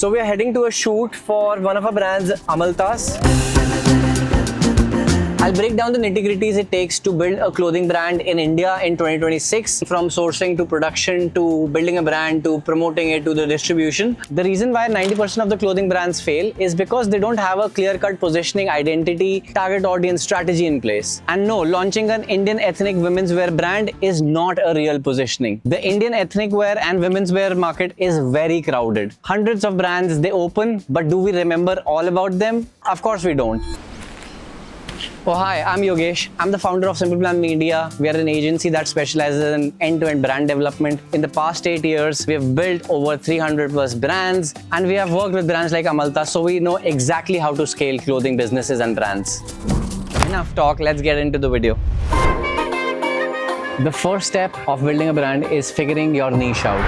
So we are heading to a shoot for one of our brands, Amaltas. I'll break down the nitty-gritties it takes to build a clothing brand in India in 2026, from sourcing to production to building a brand to promoting it to the distribution. The reason why 90% of the clothing brands fail is because they don't have a clear-cut positioning, identity, target audience strategy in place. And no, launching an Indian ethnic women's wear brand is not a real positioning. The Indian ethnic wear and women's wear market is very crowded. Hundreds of brands they open, but do we remember all about them? Of course we don't. Oh hi, I'm Yogesh. I'm the founder of Simple Plan Media. We are an agency that specializes in end-to-end brand development. In the past 8 years, we have built over 300 plus brands, and we have worked with brands like Amaltas, so we know exactly how to scale clothing businesses and brands. Enough talk, let's get into the video. The first step of building a brand is figuring your niche out.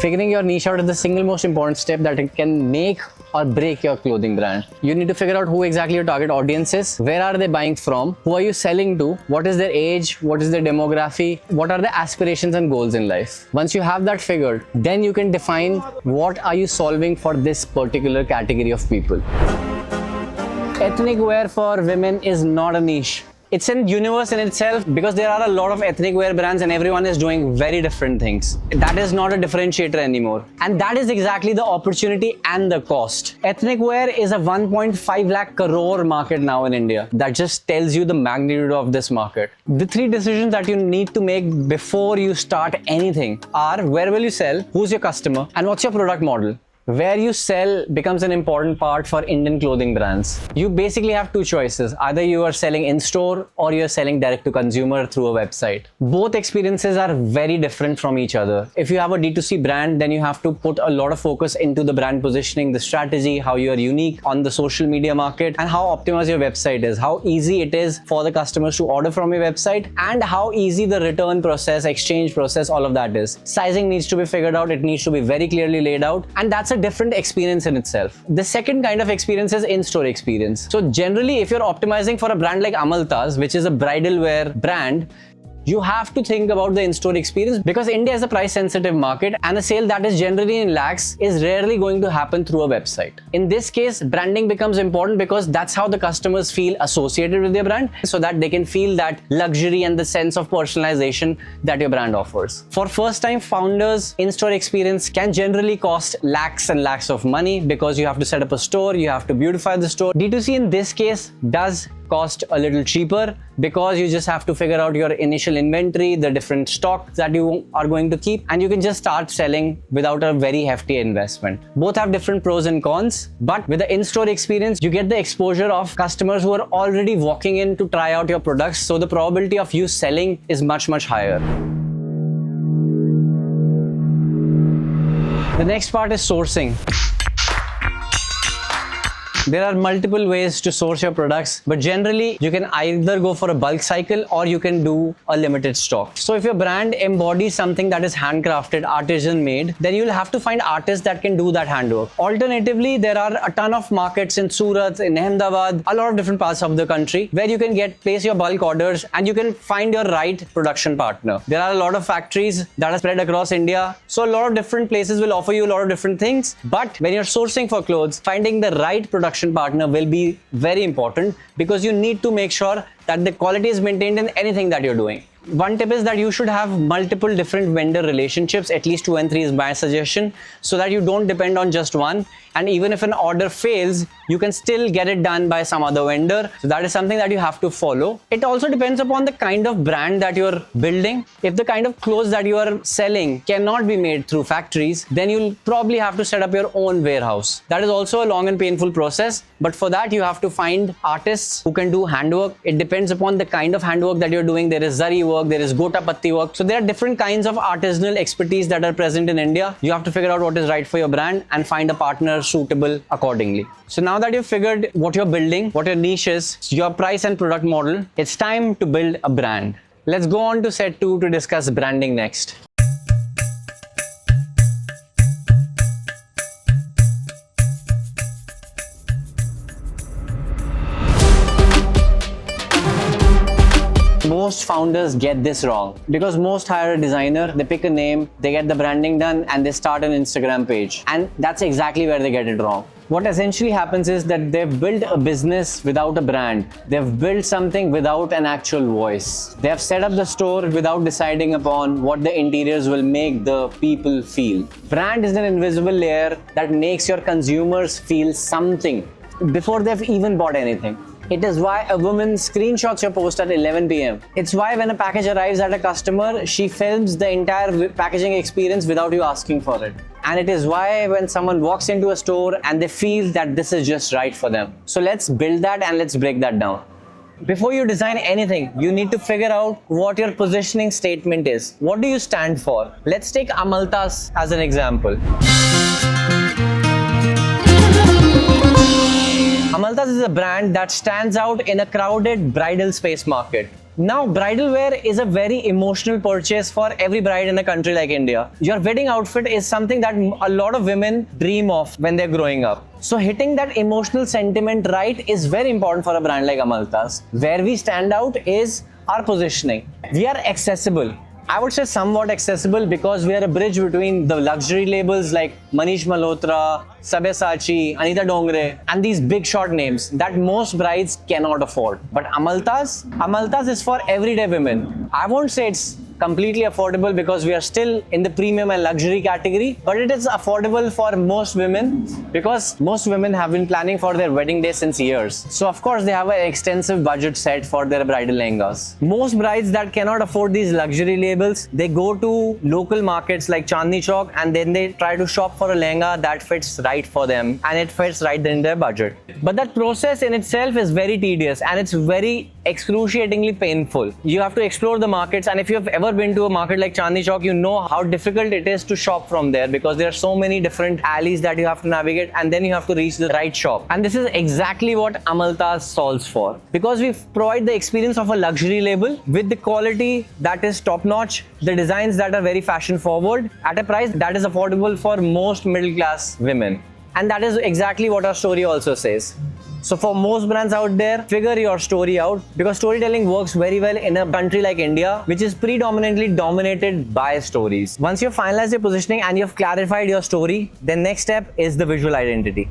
Figuring your niche out is the single most important step that it can make or break your clothing brand. You need to figure out who exactly your target audience is, where are they buying from, who are you selling to, what is their age, what is their demography, what are the aspirations and goals in life. Once you have that figured, then you can define what are you solving for this particular category of people. Ethnic wear for women is not a niche. It's a universe in itself because there are a lot of ethnic wear brands and everyone is doing very different things. That is not a differentiator anymore. And that is exactly the opportunity and the cost. Ethnic wear is a 1.5 lakh crore market now in India. That just tells you the magnitude of this market. The three decisions that you need to make before you start anything are: where will you sell, who's your customer, and what's your product model. Where you sell becomes an important part for Indian clothing brands. You basically have two choices. Either you are selling in-store or you're selling direct to consumer through a website. Both experiences are very different from each other. If you have a D2C brand, then you have to put a lot of focus into the brand positioning, the strategy, how you are unique on the social media market, and how optimized your website is, how easy it is for the customers to order from your website, and how easy the return process, exchange process, all of that is. Sizing needs to be figured out. It needs to be very clearly laid out, and that's a different experience in itself. The second kind of experience is in-store experience. So generally, if you're optimizing for a brand like Amaltas, which is a bridal wear brand, you have to think about the in-store experience because India is a price-sensitive market and a sale that is generally in lakhs is rarely going to happen through a website. In this case, branding becomes important because that's how the customers feel associated with their brand, so that they can feel that luxury and the sense of personalization that your brand offers. For first-time founders, in-store experience can generally cost lakhs and lakhs of money because you have to set up a store, you have to beautify the store. D2C in this case does cost a little cheaper because you just have to figure out your initial inventory, the different stock that you are going to keep, and you can just start selling without a very hefty investment. Both have different pros and cons, but with the in-store experience, you get the exposure of customers who are already walking in to try out your products, so the probability of you selling is much, much higher. The next part is sourcing. There are multiple ways to source your products, but generally you can either go for a bulk cycle or you can do a limited stock. So if your brand embodies something that is handcrafted, artisan made, then you'll have to find artists that can do that handwork. Alternatively, there are a ton of markets in Surat, in Ahmedabad, a lot of different parts of the country where you can place your bulk orders and you can find your right production partner. There are a lot of factories that are spread across India. So a lot of different places will offer you a lot of different things. But when you're sourcing for clothes, finding the right production partner will be very important because you need to make sure that the quality is maintained in anything that you're doing. One tip is that you should have multiple different vendor relationships, at least 2 and 3 is my suggestion, so that you don't depend on just one. And even if an order fails, you can still get it done by some other vendor. So that is something that you have to follow. It also depends upon the kind of brand that you're building. If the kind of clothes that you are selling cannot be made through factories, then you'll probably have to set up your own warehouse. That is also a long and painful process. But for that, you have to find artists who can do handwork. It depends upon the kind of handwork that you're doing. There is zari work, there is gota patti work. So there are different kinds of artisanal expertise that are present in India. You have to figure out what is right for your brand and find a partner suitable accordingly. So now that you've figured what you're building, what your niche is, your price and product model, it's time to build a brand. Let's go on to set 2 to discuss branding next. most founders get this wrong because most hire a designer, they pick a name, they get the branding done, and they start an Instagram page. And that's exactly where they get it wrong. What essentially happens is that they've built a business without a brand. They've built something without an actual voice. They have set up the store without deciding upon what the interiors will make the people feel. Brand is an invisible layer that makes your consumers feel something before they've even bought anything. It is why a woman screenshots your post at 11 p.m. It's why when a package arrives at a customer, she films the entire packaging experience without you asking for it. And it is why when someone walks into a store and they feel that this is just right for them. So let's build that and let's break that down. Before you design anything, you need to figure out what your positioning statement is. What do you stand for? Let's take Amaltas as an example. Amaltas is a brand that stands out in a crowded bridal space market. Now, bridal wear is a very emotional purchase for every bride in a country like India. Your wedding outfit is something that a lot of women dream of when they're growing up. So hitting that emotional sentiment right is very important for a brand like Amaltas. Where we stand out is our positioning. We are accessible. I would say somewhat accessible because we are a bridge between the luxury labels like Manish Malhotra, Sabyasachi, Anita Dongre, and these big shot names that most brides cannot afford. But Amaltas is for everyday women. I won't say it's completely affordable because we are still in the premium and luxury category, but it is affordable for most women because most women have been planning for their wedding day since years. So of course they have an extensive budget set for their bridal lehengas. Most brides that cannot afford these luxury labels, they go to local markets like Chandni Chowk and then they try to shop for a lehenga that fits right for them and it fits right in their budget. But that process in itself is very tedious and it's very excruciatingly painful. You have to explore the markets, and if you have ever been to a market like Chandni Chowk, you know how difficult it is to shop from there because there are so many different alleys that you have to navigate and then you have to reach the right shop. And this is exactly what Amaltas solves for because we provide the experience of a luxury label with the quality that is top notch, the designs that are very fashion forward at a price that is affordable for most middle class women. And that is exactly what our story also says. So for most brands out there, figure your story out because storytelling works very well in a country like India, which is predominantly dominated by stories. Once you've finalized your positioning and you've clarified your story, the next step is the visual identity.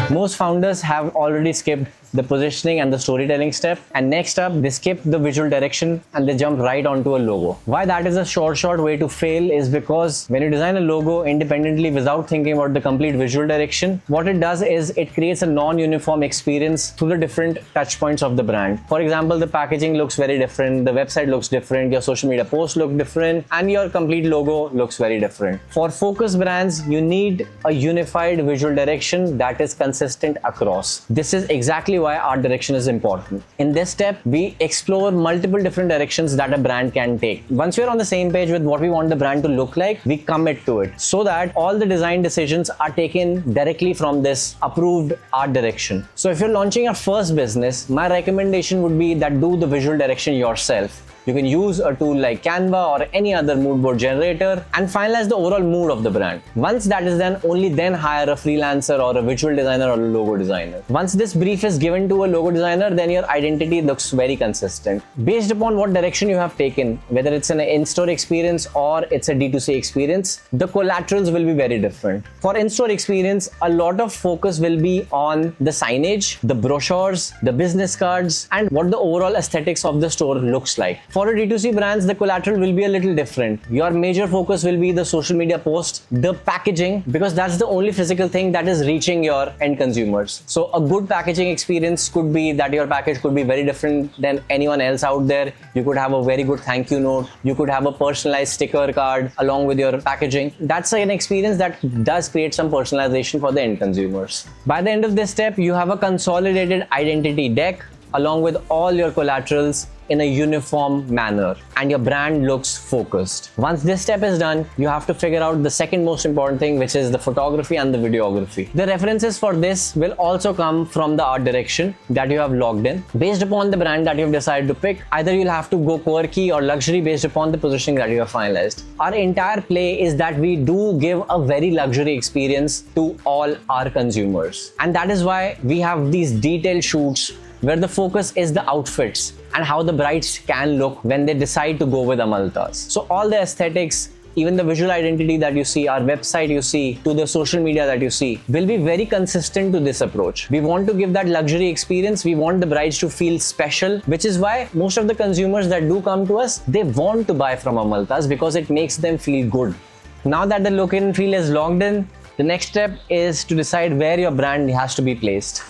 Most founders have already skipped the positioning and the storytelling step, and next up they skip the visual direction and they jump right onto a logo. Why that is a short way to fail is because when you design a logo independently without thinking about the complete visual direction, what it does is it creates a non-uniform experience through the different touch points of the brand. For example, the packaging looks very different, the website looks different, your social media posts look different, and your complete logo looks very different. For focus brands, you need a unified visual direction that is consistent across. This is exactly why art direction is important. In this step, we explore multiple different directions that a brand can take. Once we're on the same page with what we want the brand to look like, we commit to it so that all the design decisions are taken directly from this approved art direction. So if you're launching your first business, my recommendation would be that do the visual direction yourself. You can use a tool like Canva or any other mood board generator and finalize the overall mood of the brand. Once that is done, only then hire a freelancer or a visual designer or a logo designer. Once this brief is given to a logo designer, then your identity looks very consistent. Based upon what direction you have taken, whether it's an in-store experience or it's a D2C experience, the collaterals will be very different. For in-store experience, a lot of focus will be on the signage, the brochures, the business cards, and what the overall aesthetics of the store looks like. For a D2C brands, the collateral will be a little different. Your major focus will be the social media post, the packaging, because that's the only physical thing that is reaching your end consumers. So a good packaging experience could be that your package could be very different than anyone else out there. You could have a very good thank you note. You could have a personalized sticker card along with your packaging. That's an experience that does create some personalization for the end consumers. By the end of this step, you have a consolidated identity deck along with all your collaterals in a uniform manner and your brand looks focused. Once this step is done, you have to figure out the second most important thing, which is the photography and the videography. The references for this will also come from the art direction that you have logged in. Based upon the brand that you've decided to pick, either you'll have to go quirky or luxury based upon the positioning that you have finalized. Our entire play is that we do give a very luxury experience to all our consumers. And that is why we have these detailed shoots where the focus is the outfits and how the brides can look when they decide to go with Amaltas. So all the aesthetics, even the visual identity that you see, our website you see, to the social media that you see, will be very consistent to this approach. We want to give that luxury experience. We want the brides to feel special, which is why most of the consumers that do come to us, they want to buy from Amaltas because it makes them feel good. Now that the look and feel is locked in, the next step is to decide where your brand has to be placed.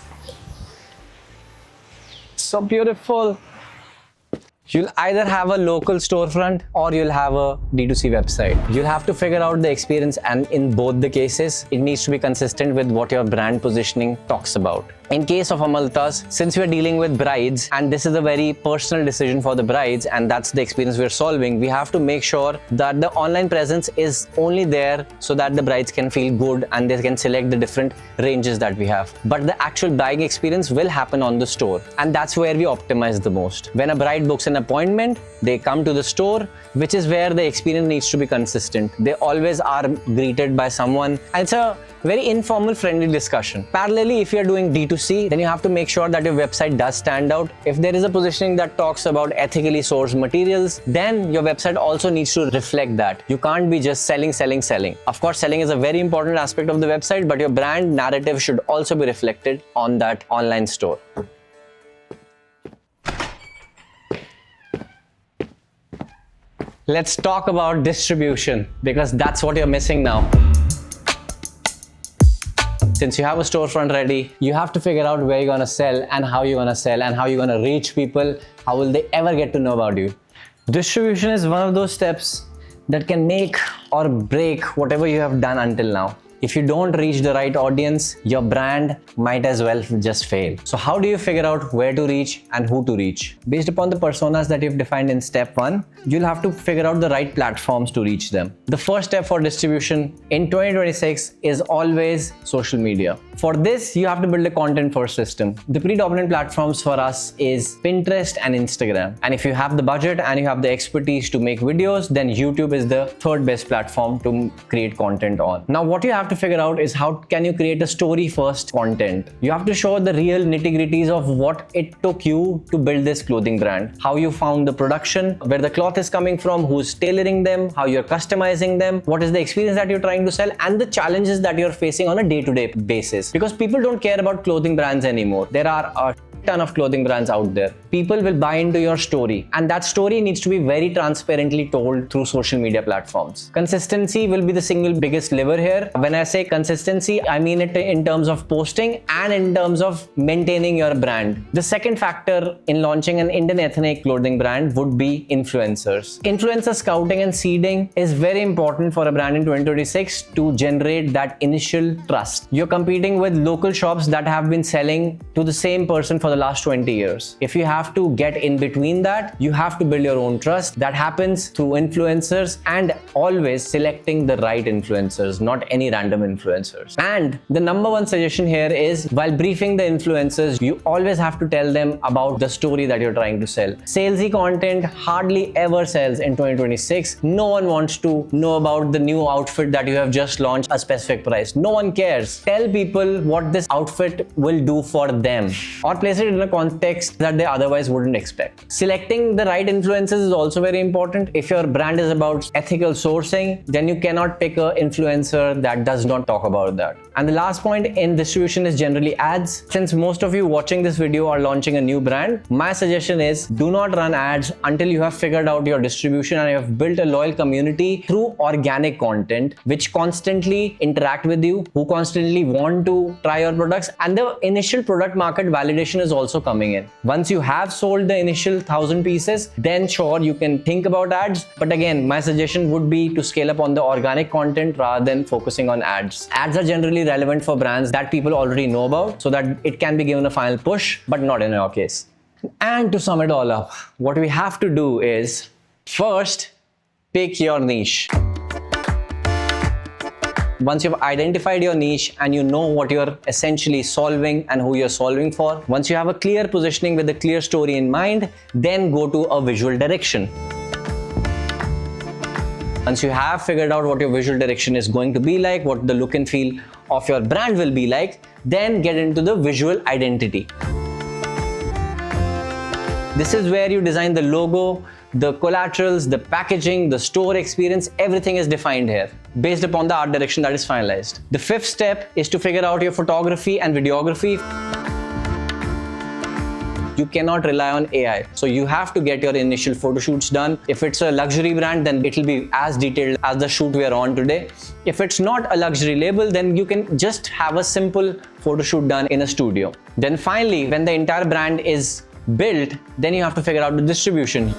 So beautiful. You'll either have a local storefront or you'll have a D2C website. You'll have to figure out the experience, and in both the cases, it needs to be consistent with what your brand positioning talks about. In case of Amaltas, since we're dealing with brides and this is a very personal decision for the brides and that's the experience we're solving, we have to make sure that the online presence is only there so that the brides can feel good and they can select the different ranges that we have. But the actual buying experience will happen on the store, and that's where we optimize the most. When a bride books an appointment, they come to the store, which is where the experience needs to be consistent. They always are greeted by someone, and it's a very informal, friendly discussion. Parallelly, if you're doing D2C, then you have to make sure that your website does stand out. If there is a positioning that talks about ethically sourced materials, then your website also needs to reflect that. You can't be just selling. Of course, selling is a very important aspect of the website, but your brand narrative should also be reflected on that online store. Let's talk about distribution, because that's what you're missing now. Since you have a storefront ready, you have to figure out where you're gonna sell and how you're gonna sell and how you're gonna reach people. How will they ever get to know about you? Distribution is one of those steps that can make or break whatever you have done until now. If you don't reach the right audience, your brand might as well just fail. So how do you figure out where to reach and who to reach? Based upon the personas that you've defined in step 1, you'll have to figure out the right platforms to reach them. The first step for distribution in 2026 is always social media. For this, you have to build a content first system. The predominant platforms for us is Pinterest and Instagram. And if you have the budget and you have the expertise to make videos, then YouTube is the third best platform to create content on. Now, what you have to figure out is how can you create a story first content. You have to show the real nitty-gritties of what it took you to build this clothing brand, how you found the production, where the cloth is coming from, who's tailoring them, how you're customizing them, what is the experience that you're trying to sell, and the challenges that you're facing on a day-to-day basis. Because people don't care about clothing brands anymore. There are a ton of clothing brands out there. People will buy into your story, and that story needs to be very transparently told through social media platforms. Consistency will be the single biggest lever here. When I say consistency, I mean it in terms of posting and in terms of maintaining your brand. The second factor in launching an Indian ethnic clothing brand would be influencers. Influencer scouting and seeding is very important for a brand in 2026 to generate that initial trust. You're competing with local shops that have been selling to the same person for the last 20 years. If you have to get in between that, you have to build your own trust. That happens through influencers and always selecting the right influencers, not any random influencers. And the number one suggestion here is, while briefing the influencers, you always have to tell them about the story that you're trying to sell. Salesy content hardly ever sells in 2026. No one wants to know about the new outfit that you have just launched a specific price. No one cares. Tell people what this outfit will do for them, or place it in a context that they otherwise wouldn't expect. Selecting the right influencers is also very important. If your brand is about ethical sourcing, then you cannot pick an influencer that does not talk about that. And the last point in distribution is generally ads. Since most of you watching this video are launching a new brand, my suggestion is do not run ads until you have figured out your distribution and you have built a loyal community through organic content, which constantly interact with you, who constantly want to try your products, and the initial product market validation is also coming in. Once you have sold the initial 1,000 pieces, then sure, you can think about ads. But again, my suggestion would be to scale up on the organic content rather than focusing on ads. Ads are generally relevant for brands that people already know about, so that it can be given a final push, but not in your case. And to sum it all up, what we have to do is first pick your niche. Once you've identified your niche and you know what you're essentially solving and who you're solving for, once you have a clear positioning with a clear story in mind, then go to a visual direction. Once you have figured out what your visual direction is going to be like, what the look and feel of your brand will be like, then get into the visual identity. This is where you design the logo, the collaterals, the packaging, the store experience, everything is defined here based upon the art direction that is finalized. The fifth step is to figure out your photography and videography. You cannot rely on AI. So you have to get your initial photo shoots done. If it's a luxury brand, then it will be as detailed as the shoot we are on today. If it's not a luxury label, then you can just have a simple photo shoot done in a studio. Then finally, when the entire brand is built, then you have to figure out the distribution.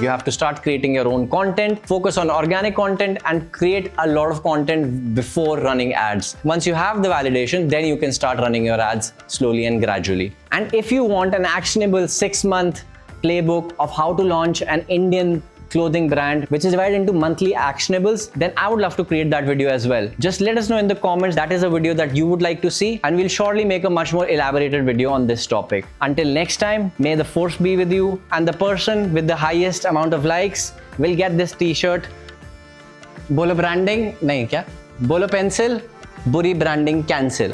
You have to start creating your own content, focus on organic content, and create a lot of content before running ads. Once you have the validation, then you can start running your ads slowly and gradually. And if you want an actionable 6-month playbook of how to launch an Indian clothing brand, which is divided into monthly actionables, then I would love to create that video as well. Just let us know in the comments that is a video that you would like to see, and we'll surely make a much more elaborated video on this topic. Until next time, may the force be with you, and the person with the highest amount of likes will get this t-shirt. Bolo branding? Nahi kya? Bolo pencil? Buri branding cancel.